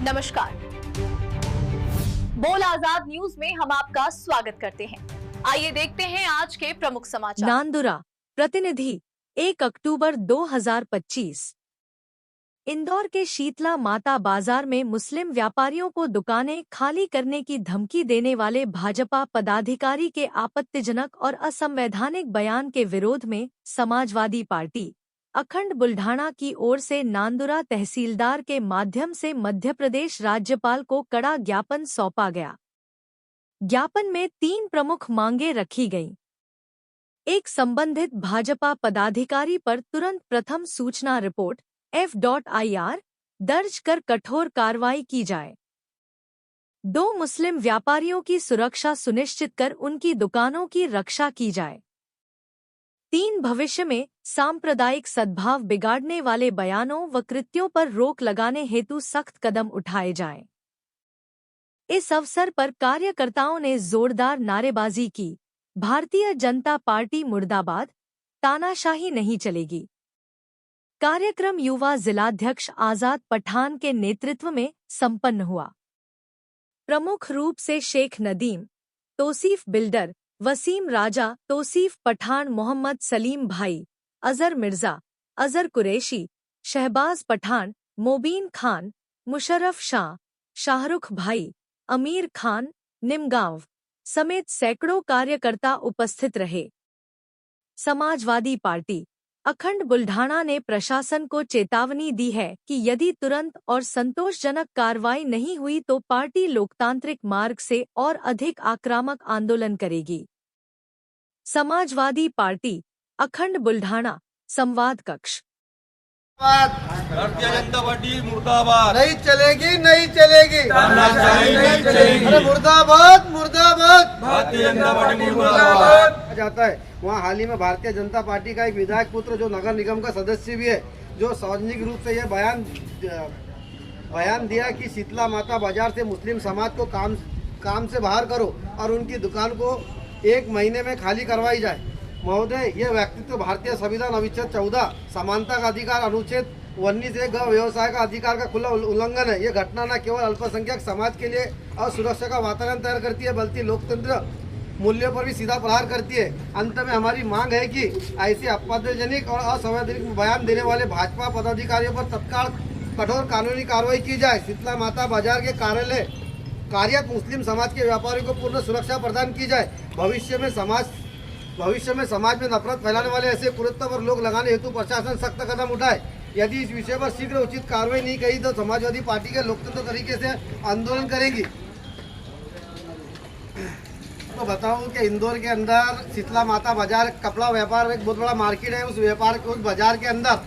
नमस्कार, बोल आजाद न्यूज में हम आपका स्वागत करते हैं। आइए देखते हैं आज के प्रमुख समाचार। नांदुरा प्रतिनिधि 1 अक्टूबर 2025। इंदौर के शीतला माता बाजार में मुस्लिम व्यापारियों को दुकानें खाली करने की धमकी देने वाले भाजपा पदाधिकारी के आपत्तिजनक और असंवैधानिक बयान के विरोध में समाजवादी पार्टी अखंड बुल्ढाणा की ओर से नांदुरा तहसीलदार के माध्यम से मध्य प्रदेश राज्यपाल को कड़ा ज्ञापन सौंपा गया। ज्ञापन में 3 प्रमुख मांगे रखी गईं। एक, संबंधित भाजपा पदाधिकारी पर तुरंत प्रथम सूचना रिपोर्ट F.IR दर्ज कर कठोर कार्रवाई की जाए। 2, मुस्लिम व्यापारियों की सुरक्षा सुनिश्चित कर उनकी दुकानों की रक्षा की जाए। 3, भविष्य में सांप्रदायिक सद्भाव बिगाड़ने वाले बयानों व कृत्यों पर रोक लगाने हेतु सख्त कदम उठाए जाएं। इस अवसर पर कार्यकर्ताओं ने जोरदार नारेबाजी की। भारतीय जनता पार्टी मुर्दाबाद, तानाशाही नहीं चलेगी। कार्यक्रम युवा जिलाध्यक्ष आजाद पठान के नेतृत्व में संपन्न हुआ। प्रमुख रूप से शेख नदीम, तौसीफ बिल्डर, वसीम राजा, तौसीफ पठान, मोहम्मद सलीम भाई, अजहर मिर्जा, अजहर कुरैशी, शहबाज पठान, मोबीन खान, मुशर्रफ शाह, शाहरुख भाई, अमीर खान, निमगांव समेत सैकड़ों कार्यकर्ता उपस्थित रहे। समाजवादी पार्टी अखंड बुल्ढाणा ने प्रशासन को चेतावनी दी है कि यदि तुरंत और संतोषजनक कार्रवाई नहीं हुई तो पार्टी लोकतांत्रिक मार्ग से और अधिक आक्रामक आंदोलन करेगी। समाजवादी पार्टी अखंड बुल्ढाणा संवाद कक्ष। भारतीय जनता पार्टी मुर्दाबाद। नहीं चलेगी, नहीं चलेगी, नहीं चलेगी। अरे मुर्दाबाद, मुर्दाबाद। भारतीय जनता पार्टी मुर्दाबाद। जाता है वहाँ हाल ही में भारतीय जनता पार्टी का एक विधायक पुत्र जो नगर निगम का सदस्य भी है, जो सार्वजनिक रूप से यह बयान दिया कि शीतला माता बाजार से मुस्लिम समाज को काम से बाहर करो और उनकी दुकान को 1 महीने में खाली करवाई जाए। महोदय, यह व्यक्तित्व भारतीय संविधान अनुच्छेद 14 समानता का अधिकार, अनुच्छेद 19 व्यवसाय का अधिकार का खुला उल्लंघन है। यह घटना न केवल अल्पसंख्यक समाज के लिए असुरक्षा का वातावरण तैयार करती है बल्कि लोकतंत्र मूल्यों पर भी सीधा प्रहार करती है। अंत में हमारी मांग है कि ऐसे आपत्तिजनक और असंवैधानिक बयान देने वाले भाजपा पदाधिकारियों पर तत्काल कठोर कानूनी कार्रवाई की जाए। शीतला माता बाजार के कार्यालय कार्यरत मुस्लिम समाज के व्यापारियों को पूर्ण सुरक्षा प्रदान की जाए। भविष्य में समाज में नफरत फैलाने वाले ऐसे कुकृत्य पर रोक लगाने हेतु प्रशासन सख्त कदम उठाए। यदि इस विषय पर शीघ्र उचित कार्रवाई नहीं की तो समाजवादी पार्टी के लोकतंत्र तरीके से आंदोलन करेंगी। तो बताऊं कि इंदौर के अंदर शीतला माता बाजार कपड़ा व्यापार एक बहुत बड़ा मार्केट है। उस बाजार के अंदर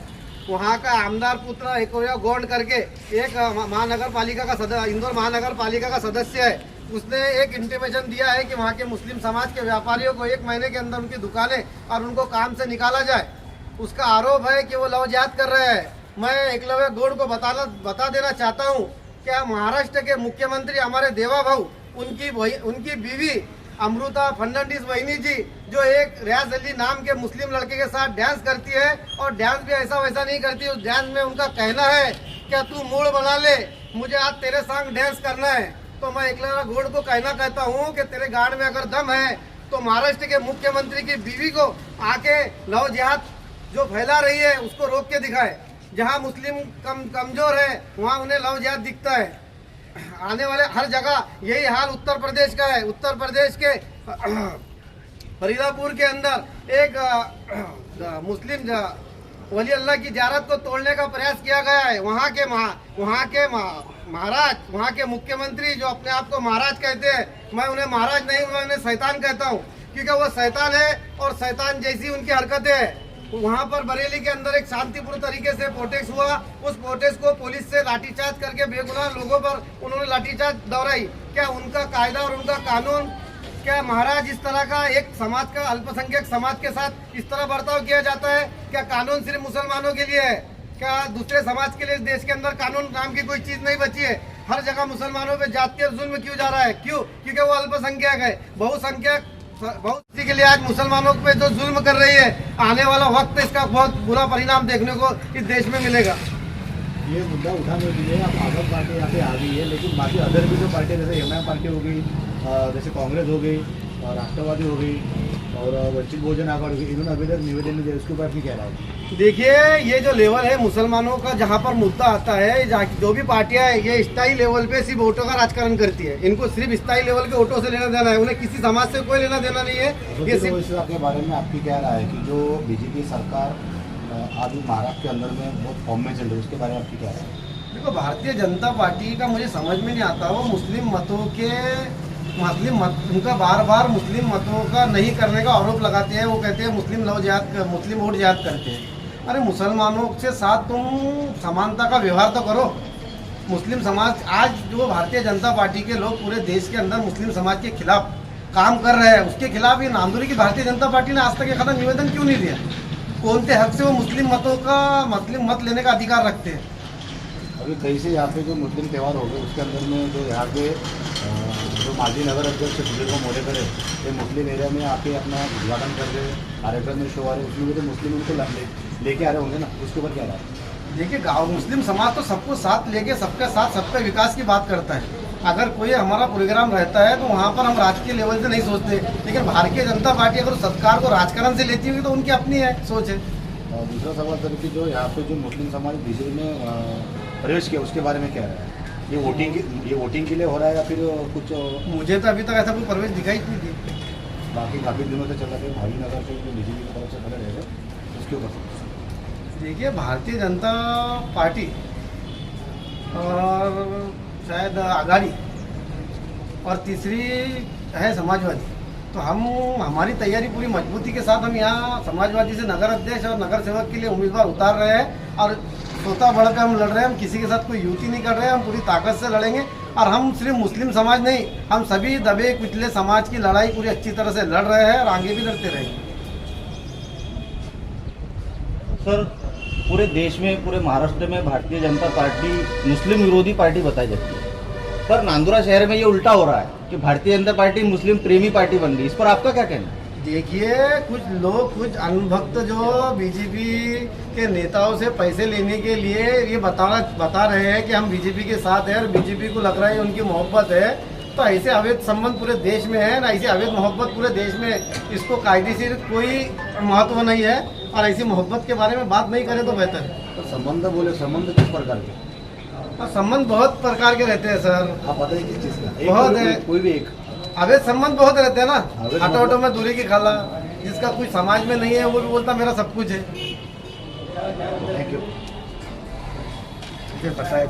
वहाँ का आमदार पुत्र एक गौंड करके एक महानगर पालिका का सदस्य, इंदौर महानगर पालिका का सदस्य है, उसने एक इंटीमेशन दिया है कि वहाँ के मुस्लिम समाज के व्यापारियों को 1 महीने के अंदर उनकी दुकानें और उनको काम से निकाला जाए। उसका आरोप है कि वो लव जिहाद कर रहे हैं। मैं एकलव्य गौड़ को बता देना चाहता हूँ कि महाराष्ट्र के मुख्यमंत्री हमारे देवा भाऊ, उनकी बीवी अमृता फर्नांडिस वहीनी जी जो एक रियाज अली नाम के मुस्लिम लड़के के साथ डांस करती है और डांस भी ऐसा वैसा नहीं करती। उस डांस में उनका कहना है क्या तू मूड बना ले, मुझे आज तेरे संग डांस करना है। तो मैं एकलव्य गौड़ को कहता हूँ कि तेरे गाड़ में अगर दम है तो महाराष्ट्र के मुख्यमंत्री की बीवी को आके लव जिहाद जो फैला रही है उसको रोक के दिखाए। जहाँ मुस्लिम कमजोर है वहाँ उन्हें लव जिहाद दिखता है। आने वाले हर जगह यही हाल उत्तर प्रदेश का है। उत्तर प्रदेश के फरीदापुर के अंदर एक मुस्लिम वली अल्लाह की ज़ियारत को तोड़ने का प्रयास किया गया है। वहाँ के महाराज, वहाँ के मुख्यमंत्री जो अपने आप को महाराज कहते हैं, मैं उन्हें महाराज नहीं, मैं उन्हें शैतान कहता हूँ क्योंकि वो शैतान है और शैतान जैसी उनकी हरकतें हैं। वहाँ पर बरेली के अंदर एक शांतिपूर्ण तरीके से प्रोटेस्ट हुआ। उस प्रोटेस्ट को पुलिस से लाठीचार्ज करके बेगुनाह लोगों पर उन्होंने लाठीचार्ज दोहराई। क्या उनका कायदा और उनका कानून, क्या महाराज इस तरह का एक समाज का अल्पसंख्यक समाज के साथ इस तरह बर्ताव किया जाता है? क्या कानून सिर्फ मुसलमानों के लिए है? क्या दूसरे समाज के लिए देश के अंदर कानून नाम की कोई चीज नहीं बची है? हर जगह मुसलमानों पे जातीय जुल्म क्यों जा रहा है? क्यों? क्योंकि वो अल्पसंख्यक है। बहुसंख्यक बहुत के लिए आज मुसलमानों पे जो जुल्म कर रही है, आने वाला वक्त इसका बहुत बुरा परिणाम देखने को इस देश में मिलेगा। ये मुद्दा उठाने के लिए अब आजाद पार्टी यहाँ पे आ गई है, लेकिन बाकी अदर भी जो पार्टी जैसे एमआईएम पार्टी हो गई, जैसे कांग्रेस हो गई, राष्ट्रवादी हो गई और वंचित बहुजन आघाड़ी हो गई, इन्होंने अभी तक निवेदन नहीं दिया। उसके ऊपर आपकी क्या राय है? देखिए, ये जो लेवल है मुसलमानों का, जहाँ पर मुद्दा आता है, जो भी पार्टियां है ये स्थायी लेवल पे सिर्फ वोटों का राजकारण करती है। इनको सिर्फ स्थायी लेवल के वोटों से लेना देना है, उन्हें किसी समाज से कोई लेना देना नहीं है। ये तो इस के बारे में आपकी क्या राय है कि जो बीजेपी सरकार आज महाराष्ट्र के अंदर में बहुत फॉर्म में चल रही है, उसके बारे में आपकी क्या राय है? देखो, भारतीय जनता पार्टी का मुझे समझ में नहीं आता, वो उनका बार बार मुस्लिम मतों का नहीं करने का आरोप लगाते हैं। वो कहते हैं मुस्लिम वोट जिहाद करते हैं। अरे मुसलमानों के साथ तुम समानता का व्यवहार तो करो। मुस्लिम समाज, आज जो भारतीय जनता पार्टी के लोग पूरे देश के अंदर मुस्लिम समाज के खिलाफ काम कर रहे हैं, उसके खिलाफ ये नांदुरी की भारतीय जनता पार्टी ने आज तक एक निवेदन क्यों नहीं दिया? कौन से हक से वो मुस्लिम मत लेने का अधिकार रखते हैं? अभी कई से यहाँ पे जो मुस्लिम त्यौहार हो गए, उसके अंदर में जो यहाँ पे जो माजी नगर अध्यक्ष सुधीर मोलेकर है, ये मुस्लिम एरिया में आके अपना उद्घाटन कर रहे हैं, कार्यक्रम में शो आ रहे हैं, उसमें भी तो मुस्लिम उनको लेके आ रहे होंगे ना, उसके ऊपर क्या रहा है? देखिए, गाँव मुस्लिम समाज तो सबको साथ लेके सबके साथ सबके विकास की बात करता है। अगर कोई हमारा प्रोग्राम रहता है तो वहाँ पर हम राजकीय लेवल से नहीं सोचते, लेकिन भारतीय जनता पार्टी अगर सरकार को राजकारण से लेती होगी तो उनकी अपनी है सोच है। दूसरा सवाल सर कि जो यहाँ पे जो मुस्लिम समाज बीजेपी में प्रवेश किया, उसके बारे में क्या रहा है? ये वोटिंग के लिए हो रहा है या फिर कुछ? मुझे तो अभी तक ऐसा कोई प्रवेश दिखाई नहीं दी। बाकी काफ़ी दिनों से चल रहा है भावी नगर से जो बीजेपी की तरफ से खड़े रहे, उसके ऊपर देखिए, भारतीय जनता पार्टी और शायद आघाड़ी और तीसरी है समाजवादी, तो हमारी तैयारी पूरी मजबूती के साथ हम यहाँ समाजवादी से नगर अध्यक्ष और नगर सेवक के लिए उम्मीदवार उतार रहे हैं और सोता बढ़कर हम लड़ रहे हैं। हम किसी के साथ कोई युति नहीं कर रहे हैं, हम पूरी ताकत से लड़ेंगे। और हम सिर्फ मुस्लिम समाज नहीं, हम सभी दबे कुचले समाज की लड़ाई पूरी अच्छी तरह से लड़ रहे हैं और आगे भी लड़ते रहेंगे। सर, पूरे देश में, पूरे महाराष्ट्र में भारतीय जनता पार्टी मुस्लिम विरोधी पार्टी बताई जाती है, पर नांदुरा शहर में ये उल्टा हो रहा है कि भारतीय जनता पार्टी मुस्लिम प्रेमी पार्टी बन गई। इस पर आपका क्या कहना है? देखिए, कुछ लोग, कुछ अनुभक्त जो बीजेपी के नेताओं से पैसे लेने के लिए ये बता रहे हैं कि हम बीजेपी के साथ हैं और बीजेपी को लग रहा है उनकी मोहब्बत है, तो ऐसे अवैध संबंध पूरे देश में है ना, ऐसी अवैध मोहब्बत पूरे देश में, इसको कायदेशीर कोई महत्व नहीं है और ऐसी मोहब्बत के बारे में बात नहीं करें तो बेहतर है। तो संबंध किस प्रकार के? और संबंध बहुत प्रकार के रहते हैं सर। आप बताइए किस चीज़ का? बहुत है, कोई भी एक अवैध संबंध बहुत रहते हैं ना। अवैध ऑटो में दूरी की खाला, जिसका कुछ समाज में नहीं है वो भी बोलता मेरा सब कुछ है। Thank you. मुझे पता है।